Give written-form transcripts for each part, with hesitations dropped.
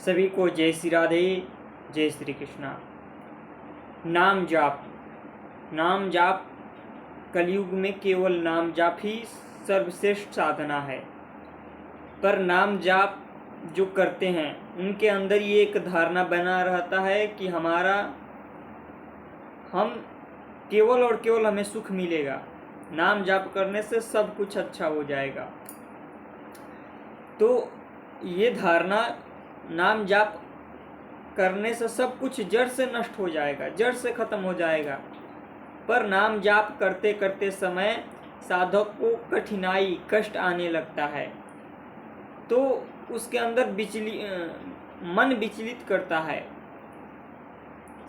सभी को जय श्री राधे, जय श्री कृष्णा। नाम जाप। नाम जाप कलयुग में केवल नाम जाप ही सर्वश्रेष्ठ साधना है। पर नाम जाप जो करते हैं उनके अंदर ये एक धारणा बना रहता है कि हम केवल और केवल हमें सुख मिलेगा, नाम जाप करने से सब कुछ अच्छा हो जाएगा। तो ये धारणा, नाम जाप करने से सब कुछ जड़ से नष्ट हो जाएगा, जड़ से खत्म हो जाएगा। पर नाम जाप करते करते समय साधक को कठिनाई, कष्ट आने लगता है, तो उसके अंदर मन विचलित करता है।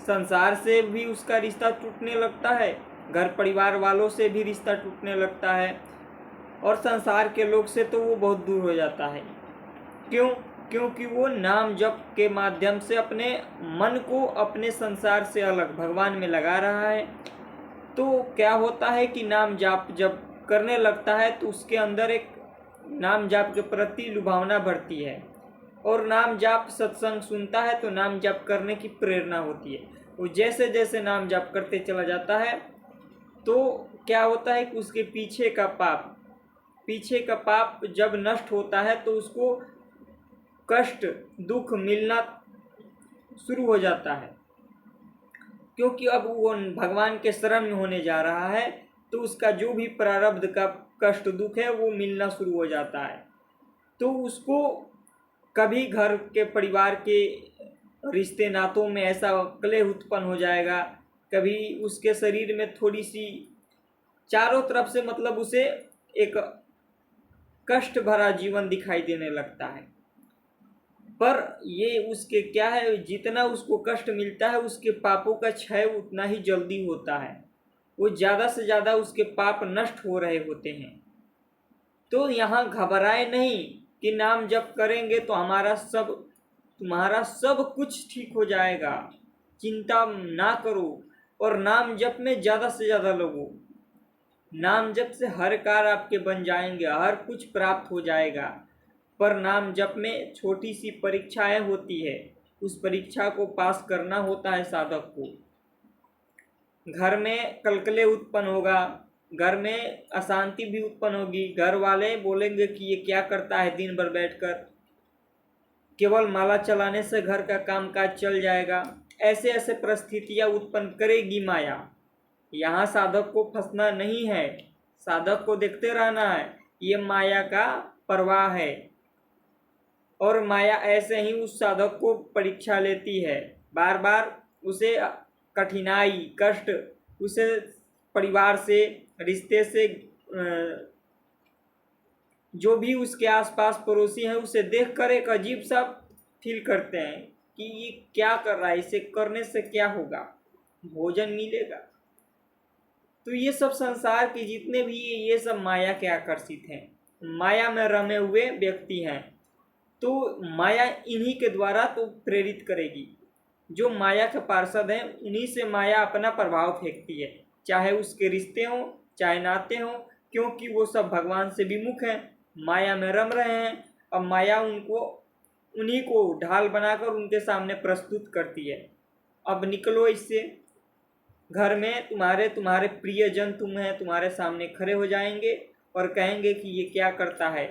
संसार से भी उसका रिश्ता टूटने लगता है, घर परिवार वालों से भी रिश्ता टूटने लगता है, और संसार के लोग से तो वो बहुत दूर हो जाता है। क्यों? क्योंकि वो नाम जप के माध्यम से अपने मन को अपने संसार से अलग भगवान में लगा रहा है। तो क्या होता है कि नाम जाप जब करने लगता है तो उसके अंदर एक नाम जाप के प्रति लुभावना बढ़ती है, और नाम जाप सत्संग सुनता है तो नाम जाप करने की प्रेरणा होती है। वो जैसे जैसे नाम जाप करते चला जाता है तो क्या होता है कि उसके पीछे का पाप जब नष्ट होता है तो उसको कष्ट, दुख मिलना शुरू हो जाता है, क्योंकि अब वो भगवान के शरण में होने जा रहा है। तो उसका जो भी प्रारब्ध का कष्ट, दुख है वो मिलना शुरू हो जाता है। तो उसको कभी घर के परिवार के रिश्ते नातों में ऐसा कलह उत्पन्न हो जाएगा, कभी उसके शरीर में थोड़ी सी चारों तरफ से मतलब उसे एक कष्ट भरा जीवन दिखाई देने लगता है। पर ये उसके क्या है, जितना उसको कष्ट मिलता है उसके पापों का क्षय उतना ही जल्दी होता है। वो ज़्यादा से ज़्यादा उसके पाप नष्ट हो रहे होते हैं। तो यहाँ घबराए नहीं कि नाम जप करेंगे तो तुम्हारा सब कुछ ठीक हो जाएगा, चिंता ना करो। और नाम जप में ज़्यादा से ज़्यादा लगो। नाम जप से हर कार्य आपके बन जाएंगे, हर कुछ प्राप्त हो जाएगा। पर नाम जप में छोटी सी परीक्षाएं होती है, उस परीक्षा को पास करना होता है साधक को। घर में कलकले उत्पन्न होगा, घर में अशांति भी उत्पन्न होगी, घर वाले बोलेंगे कि ये क्या करता है दिन भर बैठकर, केवल माला चलाने से घर का कामकाज चल जाएगा। ऐसे ऐसे परिस्थितियां उत्पन्न करेगी माया। यहाँ साधक को फंसना नहीं है, साधक को देखते रहना है, ये माया का प्रवाह है। और माया ऐसे ही उस साधक को परीक्षा लेती है, बार बार उसे कठिनाई, कष्ट, उसे परिवार से, रिश्ते से, जो भी उसके आसपास पड़ोसी हैं उसे देखकर एक अजीब सा फील करते हैं कि ये क्या कर रहा है, इसे करने से क्या होगा, भोजन मिलेगा। तो ये सब संसार के जितने भी ये सब माया के आकर्षित हैं, माया में रमे हुए व्यक्ति हैं। तो माया इन्हीं के द्वारा तो प्रेरित करेगी। जो माया के पार्षद हैं उन्हीं से माया अपना प्रभाव फेंकती है, चाहे उसके रिश्ते हों, चाहे नाते हों, क्योंकि वो सब भगवान से विमुख हैं, माया में रम रहे हैं। अब माया उन्हीं को ढाल बनाकर उनके सामने प्रस्तुत करती है। अब निकलो इससे। घर में तुम्हारे प्रियजन तुम हैं, तुम्हारे सामने खड़े हो जाएंगे और कहेंगे कि ये क्या करता है,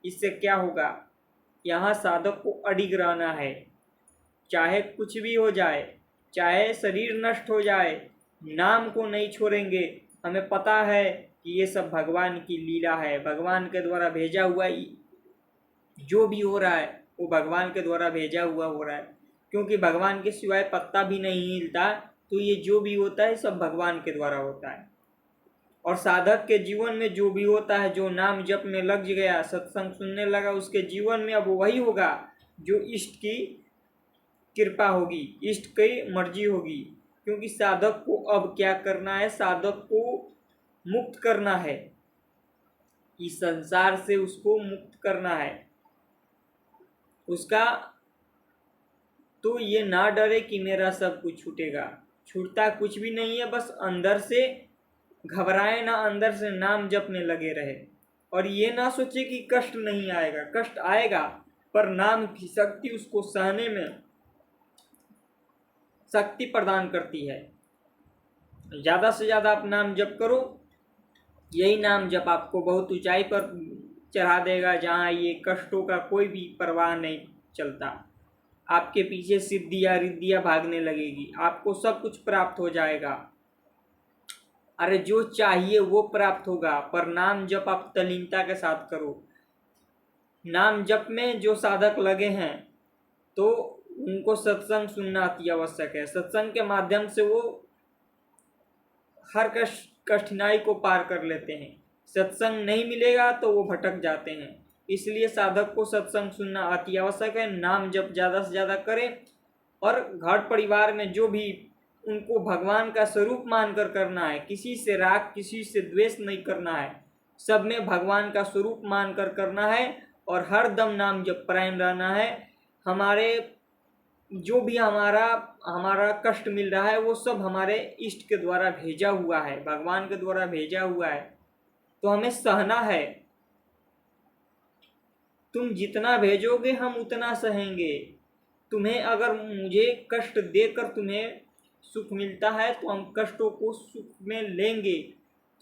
इससे क्या होगा। यहाँ साधक को अडिग रहना है, चाहे कुछ भी हो जाए, चाहे शरीर नष्ट हो जाए, नाम को नहीं छोड़ेंगे। हमें पता है कि ये सब भगवान की लीला है, भगवान के द्वारा भेजा हुआ, जो भी हो रहा है वो भगवान के द्वारा भेजा हुआ हो रहा है। क्योंकि भगवान के सिवाय पत्ता भी नहीं हिलता, तो ये जो भी होता है सब भगवान के द्वारा होता है। और साधक के जीवन में जो भी होता है, जो नाम जप में लग गया, सत्संग सुनने लगा, उसके जीवन में अब वही होगा जो इष्ट की कृपा होगी, इष्ट की मर्जी होगी। क्योंकि साधक को अब क्या करना है, साधक को मुक्त करना है, इस संसार से उसको मुक्त करना है उसका। तो ये ना डरे कि मेरा सब कुछ छूटेगा, छूटता कुछ भी नहीं है। बस अंदर से घबराए ना, अंदर से नाम जपने लगे रहे। और ये ना सोचे कि कष्ट नहीं आएगा, कष्ट आएगा, पर नाम की शक्ति उसको सहने में शक्ति प्रदान करती है। ज़्यादा से ज़्यादा आप नाम जप करो, यही नाम जप आपको बहुत ऊंचाई पर चढ़ा देगा, जहाँ ये कष्टों का कोई भी परवाह नहीं चलता। आपके पीछे सिद्धियाँ रिद्धियाँ भागने लगेगी, आपको सब कुछ प्राप्त हो जाएगा। अरे जो चाहिए वो प्राप्त होगा, पर नाम जप आप तल्लीनता के साथ करो। नाम जप में जो साधक लगे हैं तो उनको सत्संग सुनना अति आवश्यक है। सत्संग के माध्यम से वो हर कठिनाई को पार कर लेते हैं। सत्संग नहीं मिलेगा तो वो भटक जाते हैं। इसलिए साधक को सत्संग सुनना अति आवश्यक है। नाम जप ज़्यादा से ज़्यादा करें और घर परिवार में जो भी उनको भगवान का स्वरूप मानकर करना है, किसी से राग किसी से द्वेष नहीं करना है, सब में भगवान का स्वरूप मानकर करना है और हर दम नाम जप परायण रहना है। हमारे जो भी हमारा कष्ट मिल रहा है वो सब हमारे इष्ट के द्वारा भेजा हुआ है, भगवान के द्वारा भेजा हुआ है, तो हमें सहना है। तुम जितना भेजोगे हम उतना सहेंगे। तुम्हें अगर मुझे कष्ट देकर तुम्हें सुख मिलता है तो हम कष्टों को सुख में लेंगे,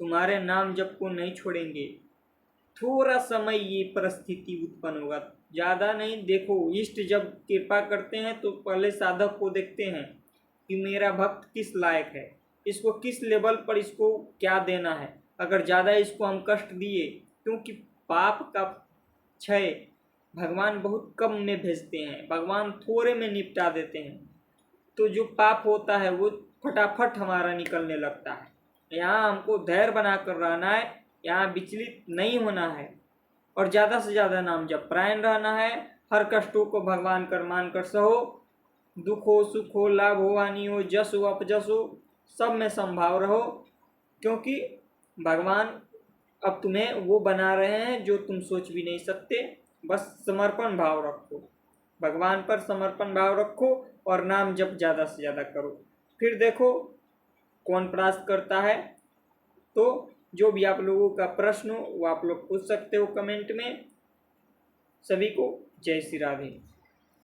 तुम्हारे नाम जप को नहीं छोड़ेंगे। थोड़ा समय ये परिस्थिति उत्पन्न होगा, ज़्यादा नहीं। देखो, इष्ट जब कृपा करते हैं तो पहले साधक को देखते हैं कि मेरा भक्त किस लायक है, इसको किस लेवल पर इसको क्या देना है। अगर ज़्यादा इसको हम कष्ट दिए, क्योंकि पाप का क्षय भगवान बहुत कम में भेजते हैं, भगवान थोड़े में निपटा देते हैं, तो जो पाप होता है वो फटाफट हमारा निकलने लगता है। यहाँ हमको धैर्य बनाकर रहना है, यहाँ विचलित नहीं होना है और ज़्यादा से ज़्यादा नाम जप परायण रहना है। हर कष्टों को भगवान कर मानकर सहो, दुख हो सुख हो लाभ हो हानि हो जस हो अपजस हो, सब में संभाव रहो, क्योंकि भगवान अब तुम्हें वो बना रहे हैं जो तुम सोच भी नहीं सकते। बस समर्पण भाव रखो, भगवान पर समर्पण भाव रखो और नाम जप ज़्यादा से ज़्यादा करो, फिर देखो कौन प्राप्त करता है। तो जो भी आप लोगों का प्रश्न हो वो आप लोग पूछ सकते हो कमेंट में। सभी को जय श्री राधे।